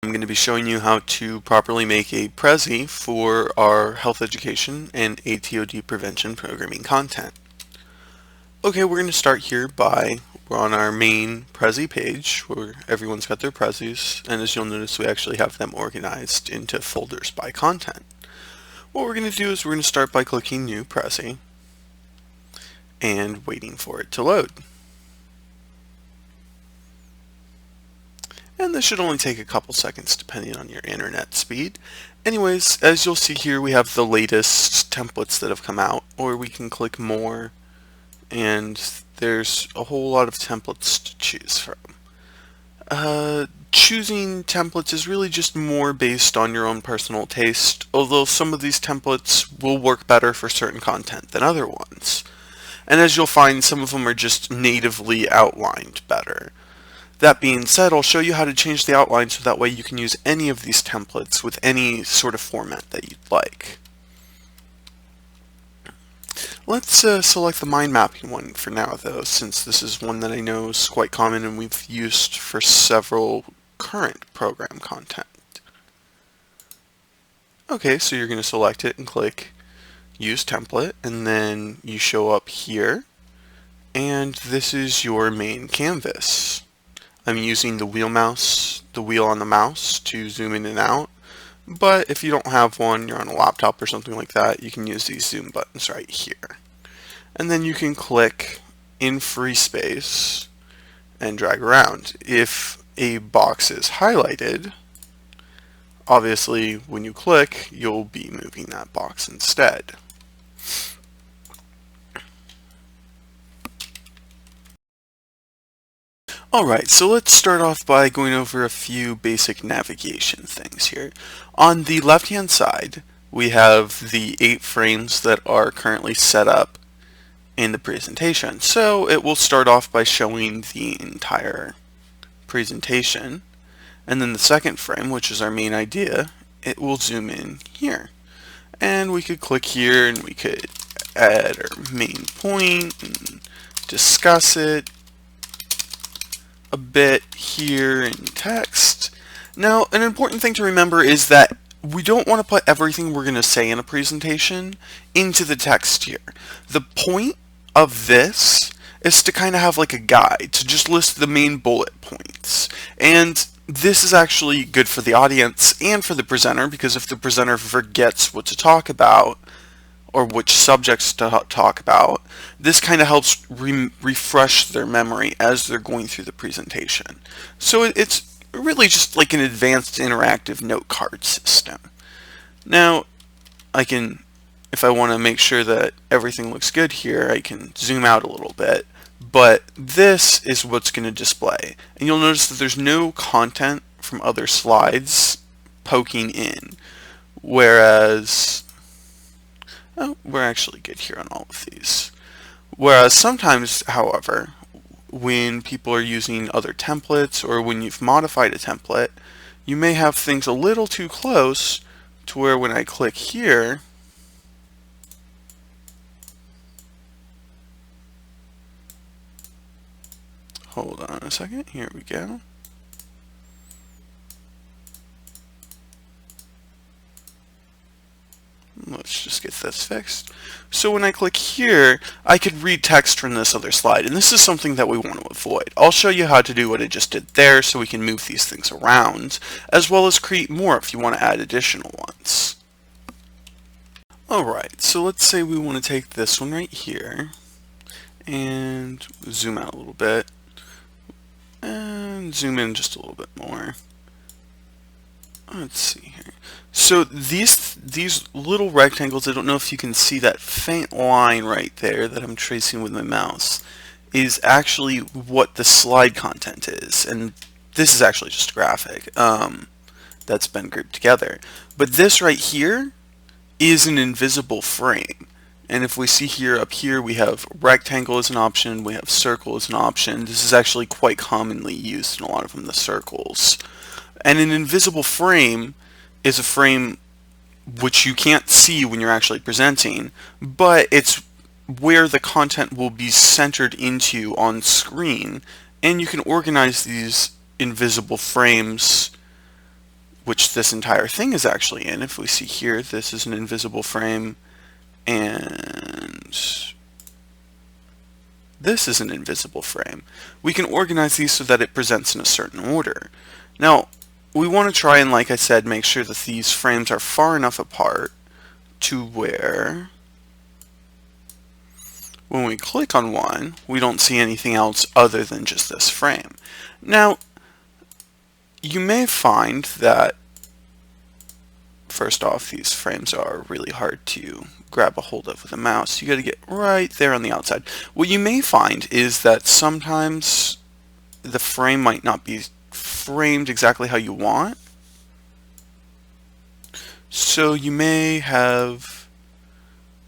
I'm going to be showing you how to properly make a Prezi for our health education and AToD prevention programming content. Okay, we're going to start here we're on our main Prezi page where everyone's got their Prezis, and as you'll notice we actually have them organized into folders by content. What we're going to do is we're going to start by clicking New Prezi and waiting for it to load. And this should only take a couple seconds depending on your internet speed. Anyways, as you'll see here, we have the latest templates that have come out, or we can click more, and there's a whole lot of templates to choose from. Choosing templates is really just more based on your own personal taste, although some of these templates will work better for certain content than other ones. And as you'll find, some of them are just natively outlined better. That being said, I'll show you how to change the outline so that way you can use any of these templates with any sort of format that you'd like. Let's select the mind mapping one for now though, since this is one that I know is quite common and we've used for several current program content. Okay, so you're going to select it and click Use Template, and then you show up here, and this is your main canvas. I'm using the wheel on the mouse to zoom in and out, but if you don't have one, you're on a laptop or something like that, you can use these zoom buttons right here. And then you can click in free space and drag around. If a box is highlighted, obviously when you click, you'll be moving that box instead. Alright, so let's start off by going over a few basic navigation things here. On the left hand side, we have the 8 frames that are currently set up in the presentation. So it will start off by showing the entire presentation, and then the second frame, which is our main idea, it will zoom in here. And we could click here and we could add our main point and discuss it a bit here in text. Now, an important thing to remember is that we don't want to put everything we're going to say in a presentation into the text here. The point of this is to kind of have like a guide, to just list the main bullet points. And this is actually good for the audience and for the presenter, because if the presenter forgets what to talk about, or which subjects to talk about, this kind of helps refresh their memory as they're going through the presentation. So it's really just like an advanced interactive note card system. Now, if I want to make sure that everything looks good here, I can zoom out a little bit, but this is what's going to display. And you'll notice that there's no content from other slides poking in, whereas we're actually good here on all of these. Whereas sometimes, however, when people are using other templates or when you've modified a template, you may have things a little too close to where when I click here, hold on a second, here we go. Let's just get this fixed. So when I click here, I could read text from this other slide, and this is something that we want to avoid. I'll show you how to do what I just did there so we can move these things around, as well as create more if you want to add additional ones. Alright, so let's say we want to take this one right here, and zoom out a little bit, and zoom in just a little bit more. Let's see here. So these little rectangles, I don't know if you can see that faint line right there that I'm tracing with my mouse, is actually what the slide content is. And this is actually just a graphic that's been grouped together. But this right here is an invisible frame. And if we see here, up here, we have rectangle as an option, we have circle as an option. This is actually quite commonly used in a lot of them, the circles. And an invisible frame is a frame which you can't see when you're actually presenting, but it's where the content will be centered into on screen, and you can organize these invisible frames which this entire thing is actually in. If we see here, this is an invisible frame, and this is an invisible frame. We can organize these so that it presents in a certain order. Now, we want to try and, like I said, make sure that these frames are far enough apart to where when we click on one, we don't see anything else other than just this frame. Now, you may find that, first off, these frames are really hard to grab a hold of with a mouse. You got to get right there on the outside. What you may find is that sometimes the frame might not be framed exactly how you want. So you may have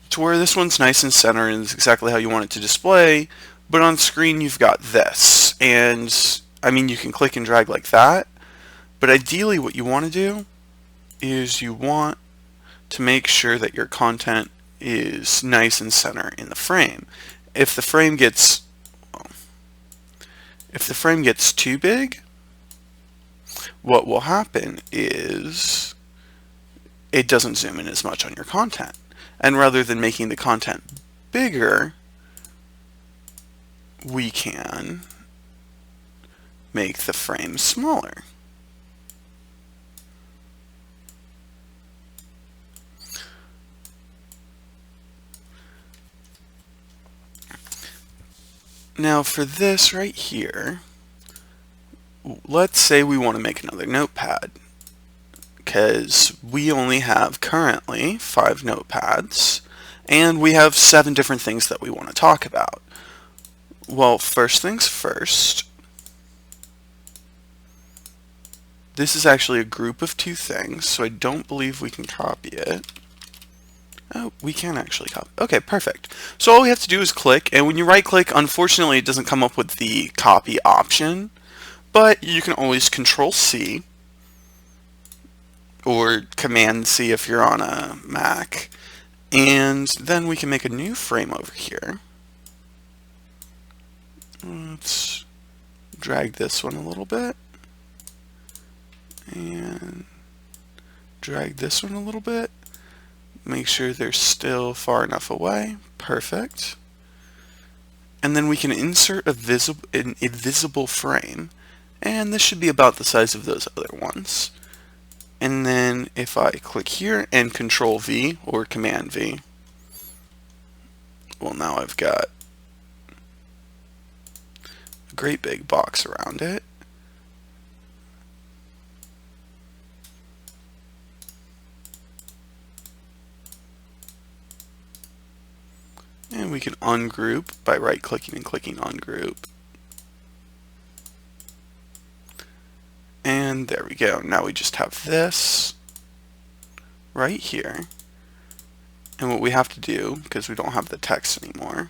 to where this one's nice and center and is exactly how you want it to display, but on screen you've got this. And I mean, you can click and drag like that, but ideally what you want to do is you want to make sure that your content is nice and center in the frame. If the frame gets too big, what will happen is it doesn't zoom in as much on your content. And rather than making the content bigger, we can make the frame smaller. Now for this right here, let's say we want to make another notepad, because we only have currently 5 notepads and we have 7 different things that we want to talk about. Well, first things first, this is actually a group of 2 things, so I don't believe we can copy it. Oh, we can actually copy. Okay, perfect. So all we have to do is click, and when you right click, unfortunately it doesn't come up with the copy option, but you can always Control C or Command C if you're on a Mac, and then we can make a new frame over here. Let's drag this one a little bit and drag this one a little bit. Make sure they're still far enough away. Perfect. And then we can insert an visible frame, and this should be about the size of those other ones. And then if I click here and Control V or Command V, well, now I've got a great big box around it. And we can ungroup by right-clicking and clicking ungroup. And there we go. Now we just have this right here. And what we have to do, because we don't have the text anymore,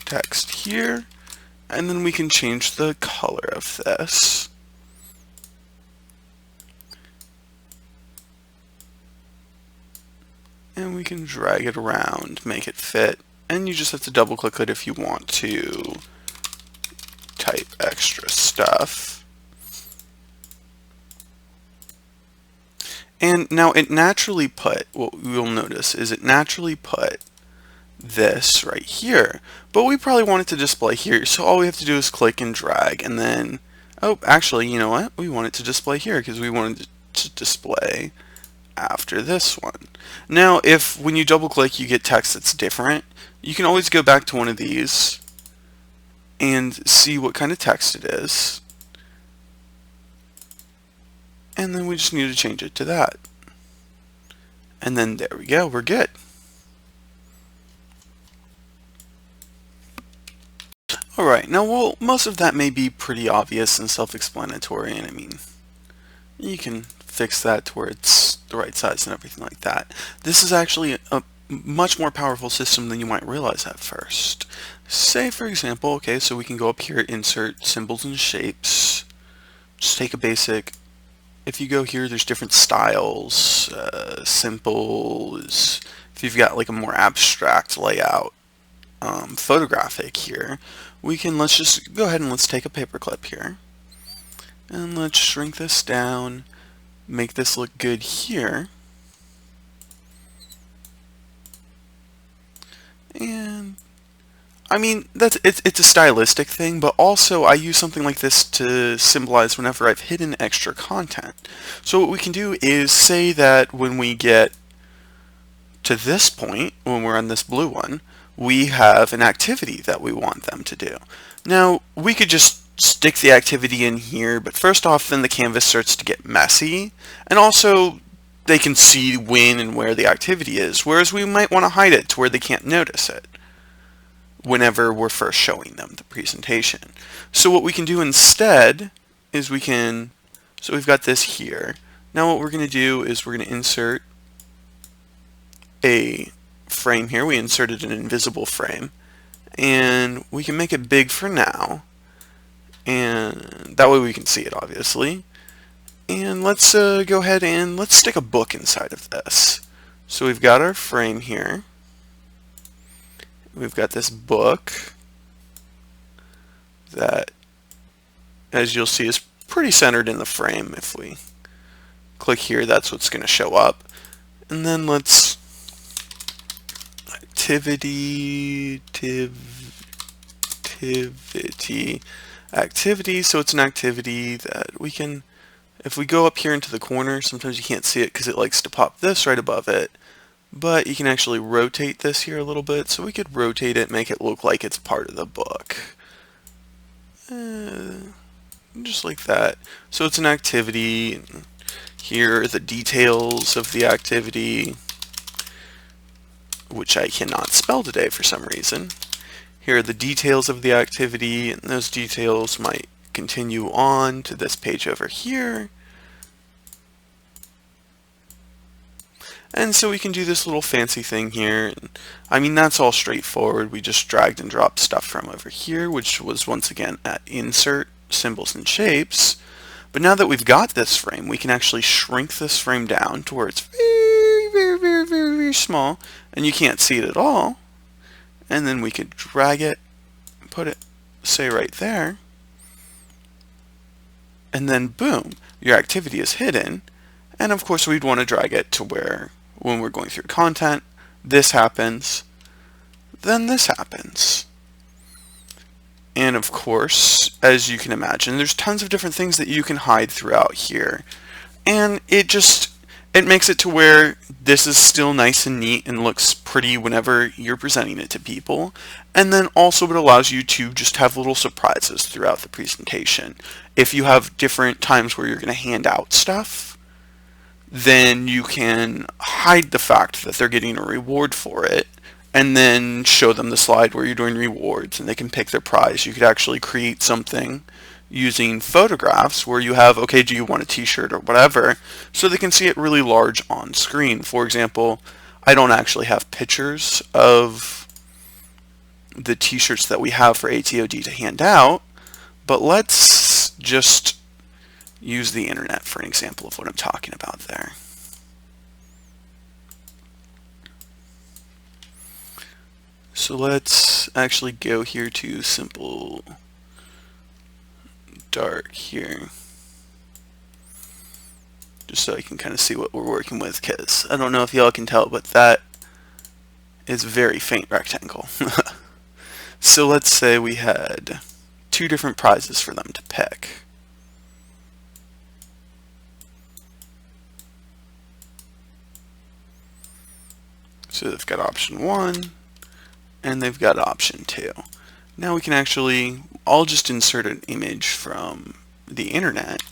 text here, and then we can change the color of this. And we can drag it around, make it fit, and you just have to double click it if you want to type extra stuff. And now it naturally put, what you'll notice is it naturally put this right here, but we probably want it to display here, so all we have to do is click and drag, and then, oh, actually, you know what, we want it to display here because we wanted it to display after this one. Now, if when you double click you get text that's different, you can always go back to one of these and see what kind of text it is, and then we just need to change it to that, and then there we go, we're good. Alright, now well, most of that may be pretty obvious and self-explanatory, and I mean, you can fix that to where it's the right size and everything like that. This is actually a much more powerful system than you might realize at first. Say, for example, okay, so we can go up here, insert symbols and shapes, just take a basic, if you go here, there's different styles, symbols, if you've got like a more abstract layout, photographic here, we can, let's just go ahead and let's take a paperclip here. And let's shrink this down, make this look good here. And I mean, it's a stylistic thing, but also I use something like this to symbolize whenever I've hidden extra content. So what we can do is say that when we get to this point, when we're on this blue one, we have an activity that we want them to do. Now, we could just stick the activity in here, but first off, then the canvas starts to get messy, and also they can see when and where the activity is, whereas we might want to hide it to where they can't notice it whenever we're first showing them the presentation. So what we can do instead is so we've got this here. Now what we're going to do is we're going to insert a frame here. We inserted an invisible frame, and we can make it big for now, and that way we can see it, obviously. And let's go ahead and let's stick a book inside of this. So we've got our frame here. We've got this book that, as you'll see, is pretty centered in the frame. If we click here, that's what's going to show up. And then let's activity. So it's an activity that we can, if we go up here into the corner, sometimes you can't see it because it likes to pop this right above it. But you can actually rotate this here a little bit, so we could rotate it, make it look like it's part of the book. Just like that. So it's an activity. Here are the details of the activity, which I cannot spell today for some reason. Here are the details of the activity, and those details might continue on to this page over here. And so we can do this little fancy thing here. I mean, that's all straightforward. We just dragged and dropped stuff from over here, which was once again at Insert, Symbols and Shapes. But now that we've got this frame, we can actually shrink this frame down to where it's very small, and you can't see it at all. And then we could drag it, put it, say right there, and then boom, your activity is hidden. And of course we'd want to drag it to where, when we're going through content, this happens, then this happens. And of course, as you can imagine, there's tons of different things that you can hide throughout here. And it makes it to where this is still nice and neat and looks pretty whenever you're presenting it to people. And then also it allows you to just have little surprises throughout the presentation. If you have different times where you're going to hand out stuff, then you can hide the fact that they're getting a reward for it, and then show them the slide where you're doing rewards and they can pick their prize. You could actually create something using photographs where you have, okay, do you want a t-shirt or whatever, so they can see it really large on screen. For example, I don't actually have pictures of the t-shirts that we have for AToD to hand out, but let's just use the internet for an example of what I'm talking about there. So let's actually go here to simple dark here, just so I can kind of see what we're working with, because I don't know if y'all can tell, but that is a very faint rectangle. So let's say we had 2 different prizes for them to pick. So they've got option 1, and they've got option 2. Now we can actually, I'll just insert an image from the internet.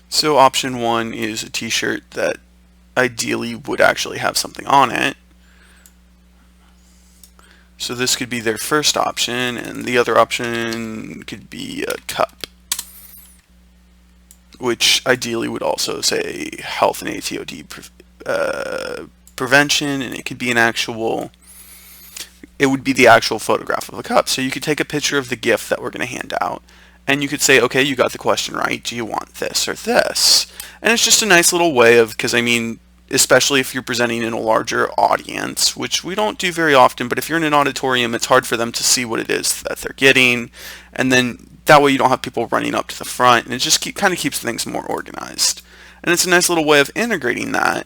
So option 1 is a t-shirt that ideally would actually have something on it. So this could be their first option, and the other option could be a cup, which ideally would also say health and AToD prevention, and it could be it would be the actual photograph of a cup. So you could take a picture of the gift that we're going to hand out, and you could say, okay, you got the question right, do you want this or this? And it's just a nice little way of, because I mean, especially if you're presenting in a larger audience, which we don't do very often, but if you're in an auditorium, it's hard for them to see what it is that they're getting, and then that way you don't have people running up to the front, and it just kind of keeps things more organized. And it's a nice little way of integrating that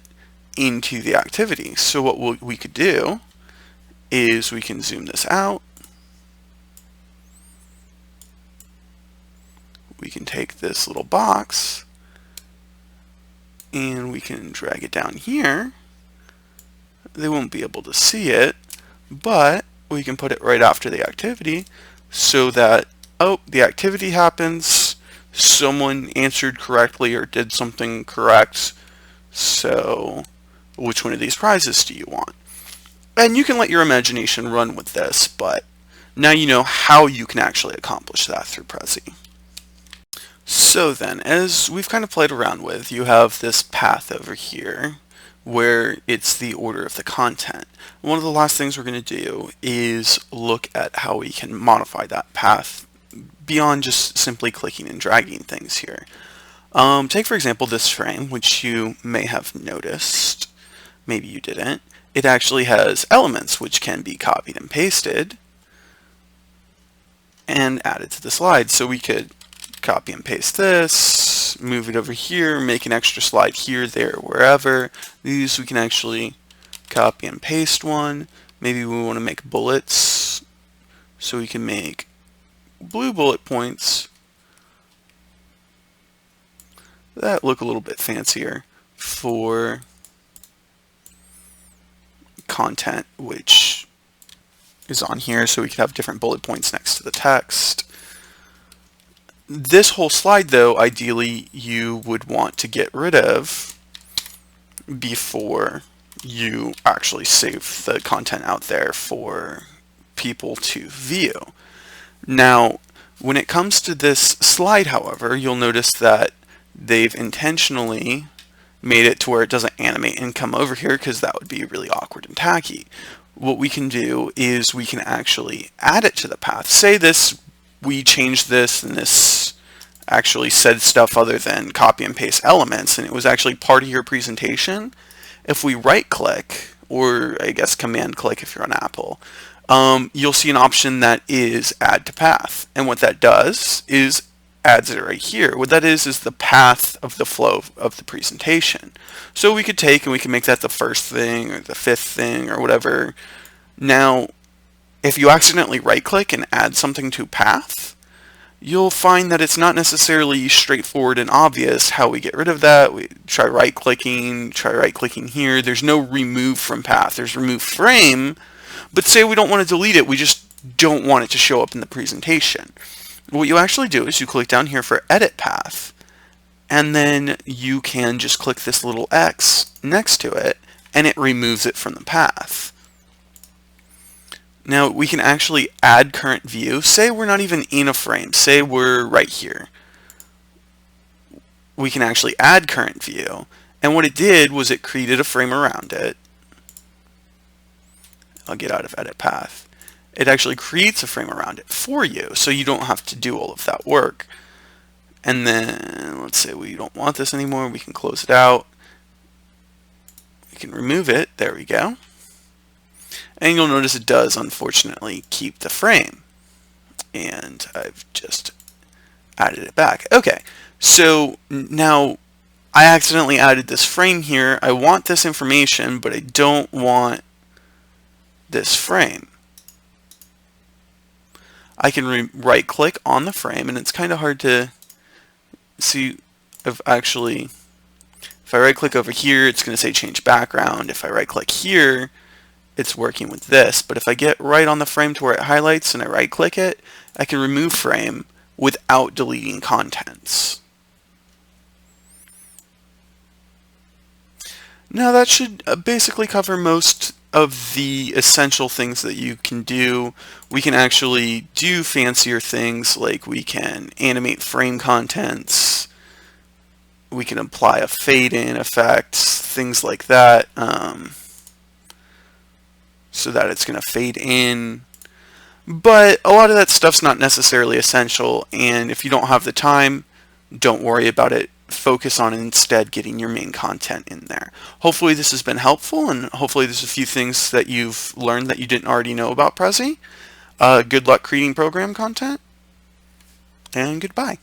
into the activity. So what we could do is we can zoom this out. We can take this little box and we can drag it down here. They won't be able to see it, but we can put it right after the activity so that, oh, the activity happens, someone answered correctly or did something correct, so which one of these prizes do you want? And you can let your imagination run with this, but now you know how you can actually accomplish that through Prezi. So then, as we've kind of played around with, you have this path over here where it's the order of the content. One of the last things we're going to do is look at how we can modify that path beyond just simply clicking and dragging things here. Take for example this frame, which you may have noticed, maybe you didn't. It actually has elements which can be copied and pasted and added to the slide. So we could copy and paste this, move it over here, make an extra slide here, there, wherever. These we can actually copy and paste one. Maybe we want to make bullets, so we can make blue bullet points that look a little bit fancier for content which is on here, so we could have different bullet points next to the text. This whole slide, though, ideally you would want to get rid of before you actually save the content out there for people to view. Now, when it comes to this slide, however, you'll notice that they've intentionally made it to where it doesn't animate and come over here, because that would be really awkward and tacky. What we can do is we can actually add it to the path. Say this, we changed this, and this actually said stuff other than copy and paste elements, and it was actually part of your presentation. If we right click, or I guess command click if you're on Apple, you'll see an option that is add to path. And what that does is adds it right here. What that is the path of the flow of the presentation. So we could take and we can make that the first thing or the fifth thing or whatever. Now, if you accidentally right click and add something to path, you'll find that it's not necessarily straightforward and obvious how we get rid of that. We try right clicking here. There's no remove from path. There's remove frame, but say we don't want to delete it, we just don't want it to show up in the presentation. What you actually do is you click down here for edit path, and then you can just click this little X next to it, and it removes it from the path. Now we can actually add current view. Say we're not even in a frame. Say we're right here. We can actually add current view, and what it did was it created a frame around it. I'll get out of edit path. It actually creates a frame around it for you, so you don't have to do all of that work. And then let's say we don't want this anymore. We can close it out. We can remove it. There we go. And you'll notice it does, unfortunately, keep the frame. And I've just added it back. Okay, so now I accidentally added this frame here. I want this information, but I don't want this frame. I can right click on the frame, and it's kind of hard to see if I right click over here, it's going to say change background. If I right click here, it's working with this. But if I get right on the frame to where it highlights and I right click it, I can remove frame without deleting contents. Now that should basically cover most of the essential things that you can do. We can actually do fancier things, like we can animate frame contents, we can apply a fade in effect, things like that, so that it's going to fade in. But a lot of that stuff's not necessarily essential, and if you don't have the time, don't worry about it focus on instead getting your main content in there. Hopefully this has been helpful, and hopefully there's a few things that you've learned that you didn't already know about Prezi. Good luck creating program content, and goodbye.